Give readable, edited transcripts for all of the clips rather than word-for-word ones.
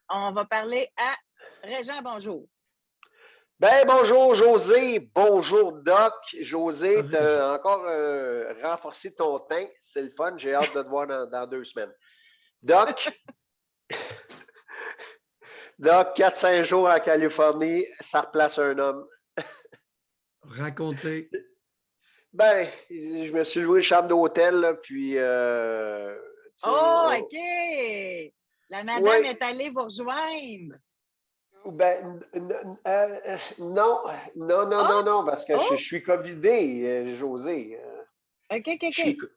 On va parler à Régent, bonjour. Ben bonjour José, bonjour Doc. José, tu Régent. as encore renforcé ton teint, c'est le fun, j'ai hâte de te voir dans 2 semaines. Doc, Doc, 4-5 jours en Californie, ça replace un homme. Racontez. Ben, je me suis loué une chambre d'hôtel, là, puis tu sais, Oh, OK! La madame oui, est allée vous rejoindre. ben non, non, non, Oh, non, non, parce que je oh, suis covidé, José. OK, OK, Je suis, OK.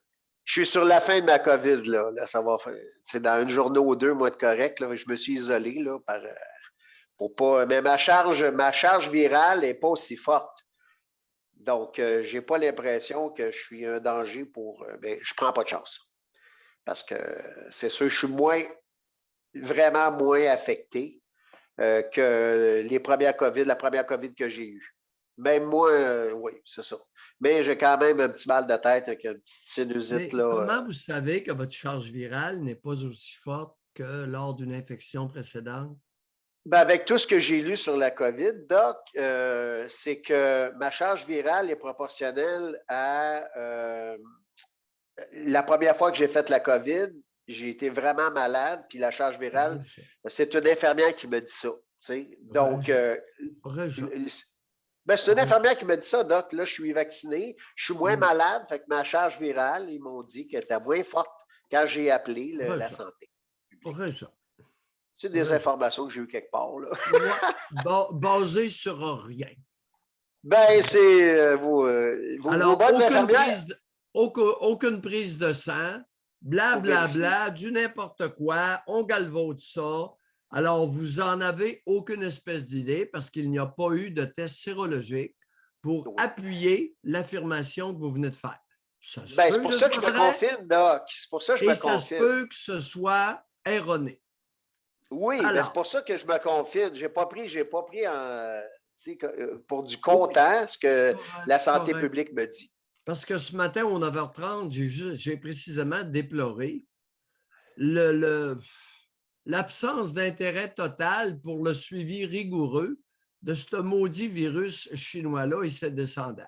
je suis sur la fin de ma COVID, là. Là, ça va faire. Dans une journée ou deux, moi, de correct. Là, je me suis isolé là, pour pas. Mais ma charge virale n'est pas aussi forte. Donc, je n'ai pas l'impression que je suis un danger pour. Mais je ne prends pas de chance. Parce que c'est sûr, je suis vraiment moins affecté que la première COVID que j'ai eue. Même moi, oui, c'est ça. Mais j'ai quand même un petit mal de tête avec une petite sinusite Mais là. comment vous savez que votre charge virale n'est pas aussi forte que lors d'une infection précédente? Ben, avec tout ce que j'ai lu sur la COVID, Doc, c'est que ma charge virale est proportionnelle à la première fois que j'ai fait la COVID, j'ai été vraiment malade, puis la charge virale, Régent. c'est une infirmière qui me dit ça. Donc, Régent. Régent. ben, c'est une Régent. infirmière qui me dit ça, Doc. Là, je suis vacciné, je suis moins Oui. malade, fait que ma charge virale, ils m'ont dit qu'elle était moins forte quand j'ai appelé la Régent. santé publique. Régent. C'est des Régent. informations que j'ai eues quelque part, là. Ouais. Basé sur rien. Ben, Bon. c'est vos Alors, bonnes infirmières. aucune prise de sang, Pour vérifier. blablabla, du n'importe quoi, on galvaude ça. Alors, vous en avez aucune espèce d'idée parce qu'il n'y a pas eu de test sérologique pour Oui. appuyer l'affirmation que vous venez de faire. Ça se Ben, c'est peut pour que ce ça que je soit me vrai confine, Doc. C'est pour ça que je et me ça se confine. peut que ce soit erroné. Oui, ben, c'est Alors, pour ça que je me confine. J'ai pas pris pour du oui, comptant ce que correct, la santé correct. publique me dit. Parce que ce matin, au 9h30, j'ai précisément déploré l'absence d'intérêt total pour le suivi rigoureux de ce maudit virus chinois-là et ses descendants.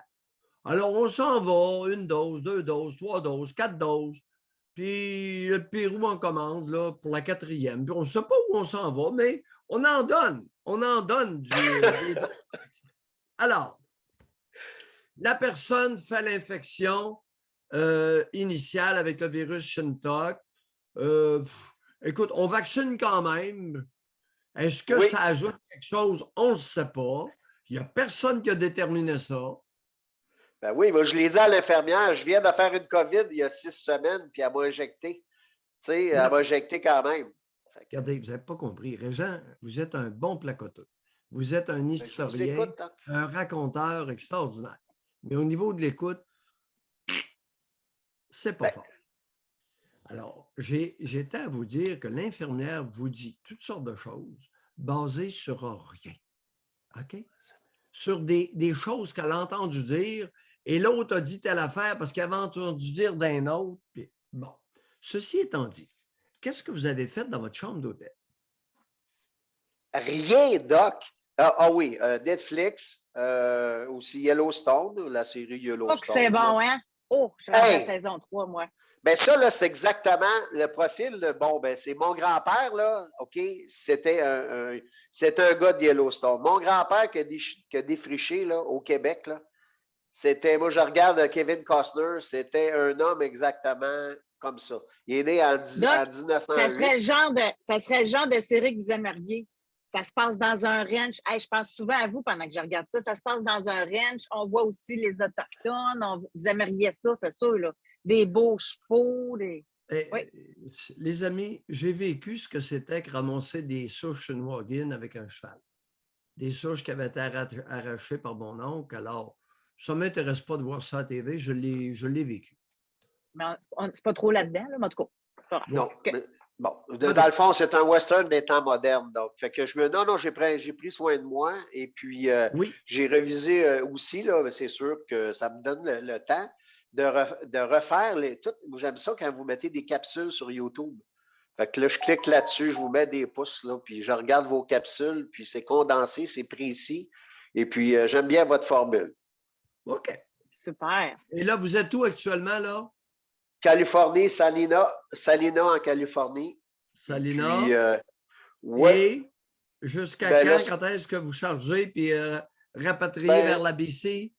Alors, on s'en va, 1 dose, 2 doses, 3 doses, 4 doses, puis le Pérou en commande là, pour la 4e. Puis on ne sait pas où on s'en va, mais on en donne. On en donne des doses. Alors, la personne fait l'infection initiale avec le virus Shintok. Écoute, on vaccine quand même. Est-ce que Oui, ça ajoute quelque chose? On ne le sait pas. Il n'y a personne qui a déterminé ça. ben oui, moi, je l'ai dit à l'infirmière, je viens de faire une COVID il y a 6 semaines, puis elle m'a injecté. Tu sais, elle Non, m'a injecté quand même. regardez, vous n'avez pas compris. Régent, vous êtes un bon placoteux. Vous êtes un Ben, je vous historien, écoute, Doc. un raconteur extraordinaire. Mais au niveau de l'écoute, c'est pas Ben, fort. Alors, j'étais à vous dire que l'infirmière vous dit toutes sortes de choses basées sur rien. OK? Sur des choses qu'elle a entendu dire et l'autre a dit telle affaire parce qu'elle avait entendu dire d'un autre. Puis, bon, ceci étant dit, qu'est-ce que vous avez fait dans votre chambre d'hôtel? rien, Doc. Oui, Netflix, aussi Yellowstone, la série Oh, que c'est Yellowstone, là. bon, hein? Oh, je rentre à la Hey! saison 3, moi. Ben ça, là, c'est exactement le profil. Bon, ben c'est mon grand-père, là, OK? C'était un gars de Yellowstone. Mon grand-père qui a défriché, là, au Québec, là, moi, je regarde Kevin Costner, c'était un homme exactement comme ça. Il est né Doc, en ça 1908. serait le genre de série que vous aimeriez. Ça se passe dans un ranch. Hey, je pense souvent à vous pendant que je regarde ça. Ça se passe dans un ranch. On voit aussi les Autochtones. Vous aimeriez ça, c'est sûr, là. Des beaux chevaux. Oui. Les amis, j'ai vécu ce que c'était que ramasser des souches Shawinigan avec un cheval. Des souches qui avaient été arrachées par mon oncle. Alors, ça ne m'intéresse pas de voir ça à la TV. Je l'ai vécu. Mais c'est pas trop là-dedans, là, mais en tout cas. Non, OK. mais bon, dans le fond, c'est un western des temps modernes. Donc, fait que non, j'ai pris soin de moi et puis Oui, j'ai révisé aussi, là, c'est sûr que ça me donne le temps de refaire J'aime ça quand vous mettez des capsules sur YouTube. Fait que là, je clique là-dessus, je vous mets des pouces, là, puis je regarde vos capsules, puis c'est condensé, c'est précis. Et puis, j'aime bien votre formule. OK. Super. Et là, vous êtes où actuellement, là? Californie, Salina en Californie. Salina. Puis, ouais, Et jusqu'à ben là, quand est-ce que vous chargez puis rapatriez ben, vers la BC?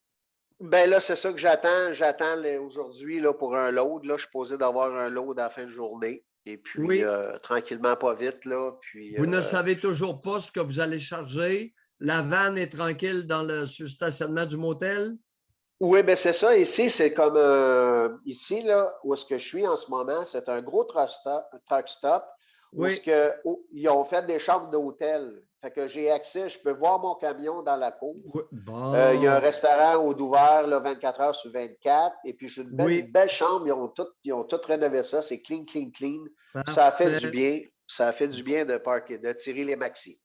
ben là, c'est ça que j'attends. J'attends aujourd'hui là, pour un load. Là, je suis posé d'avoir un load à la fin de journée. Et puis, Oui. tranquillement, pas vite. Là, puis, Vous ne savez toujours pas ce que vous allez charger. La vanne est tranquille sur le stationnement du motel? oui, ben c'est ça. Ici, c'est comme ici, là, où est-ce que je suis en ce moment, c'est un gros truck stop où Oui. ils ont fait des chambres d'hôtel. Fait que j'ai accès, je peux voir mon camion dans la cour. Oui. Il y a un Bon. restaurant ouvert là, 24 heures sur 24. Et puis, j'ai une Oui. belle chambre. Ils ont tout rénové ça. C'est clean, clean, clean. Ça a fait du Parfait. bien. Ça a fait du bien de parker, de tirer les maxis.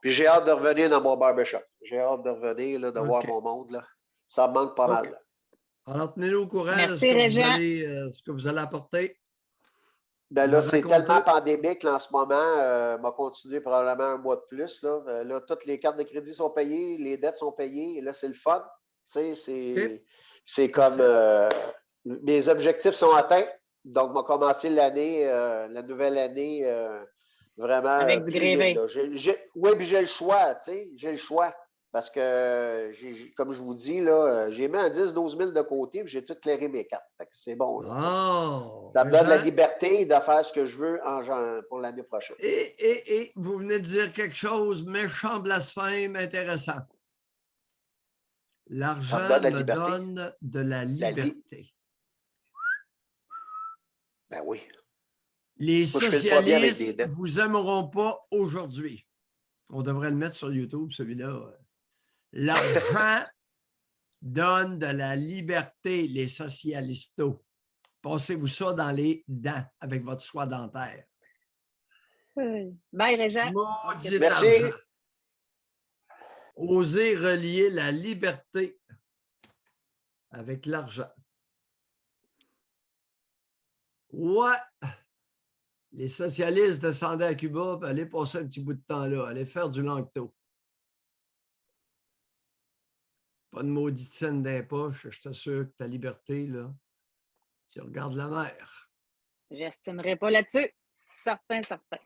Puis, j'ai hâte de revenir dans mon barbershop. J'ai hâte de revenir, là, de voir OK. mon monde. Là. Ça me manque pas OK. mal. Là. Alors, tenez-nous au courant de Merci, Régent. ce que vous allez apporter. Ben Me là, c'est raconter. tellement pandémique là, en ce moment. M'a continué probablement un mois de plus. Là. Là, toutes les cartes de crédit sont payées, les dettes sont payées. Et là, c'est le fun. Tu sais, OK. c'est comme mes objectifs sont atteints. Donc, m'a commencé l'année, la nouvelle année vraiment Avec du plus libre. grévé. Là. Oui, puis j'ai le choix, tu sais, j'ai le choix. Parce que, comme je vous dis, là, j'ai mis un 10-12 000 de côté, puis j'ai tout clairé mes cartes. Fait que c'est bon, là, tu sais. Oh, Ça me donne la Régent. liberté de faire ce que je veux pour l'année prochaine. Et vous venez de dire quelque chose, méchant blasphème, intéressant. Ça me L'argent donne la me liberté. donne de la liberté. Ben oui. Les Moi, je file pas bien avec des socialistes dettes. vous aimeront pas aujourd'hui. On devrait le mettre sur YouTube, celui-là. L'argent donne de la liberté, les socialistos. Passez-vous ça dans les dents avec votre soie dentaire. Bye, Régent. Maudit Merci. argent. Osez relier la liberté avec l'argent. Ouais. Les socialistes descendaient à Cuba et allaient passer un petit bout de temps là, allaient faire du langto. Pas de maudite scène dans les poches, je t'assure que ta liberté, là, tu regardes la mer. J'estimerai pas là-dessus. Certain, certain.